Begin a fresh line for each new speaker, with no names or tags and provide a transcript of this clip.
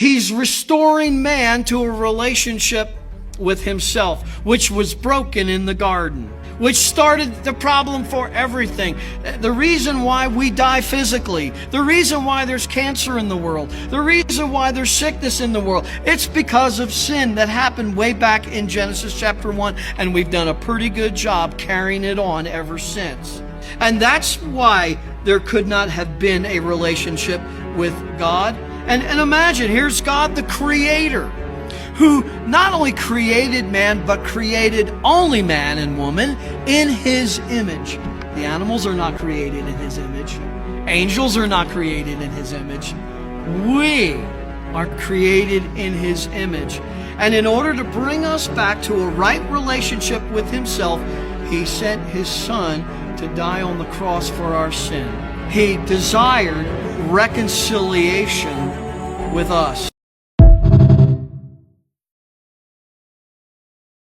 He's restoring man to a relationship with himself, which was broken in the garden, which started the problem for everything. The reason why we die physically, the reason why there's cancer in the world, the reason why there's sickness in the world, it's because of sin that happened way back in Genesis chapter 1, and we've done a pretty good job carrying it on ever since. And that's why there could not have been a relationship with God. And imagine, here's God the Creator, who not only created man, but created only man and woman in His image. The animals are not created in His image. Angels are not created in His image. We are created in His image. And in order to bring us back to a right relationship with Himself, He sent His Son to die on the cross for our sin. He desired reconciliation with us.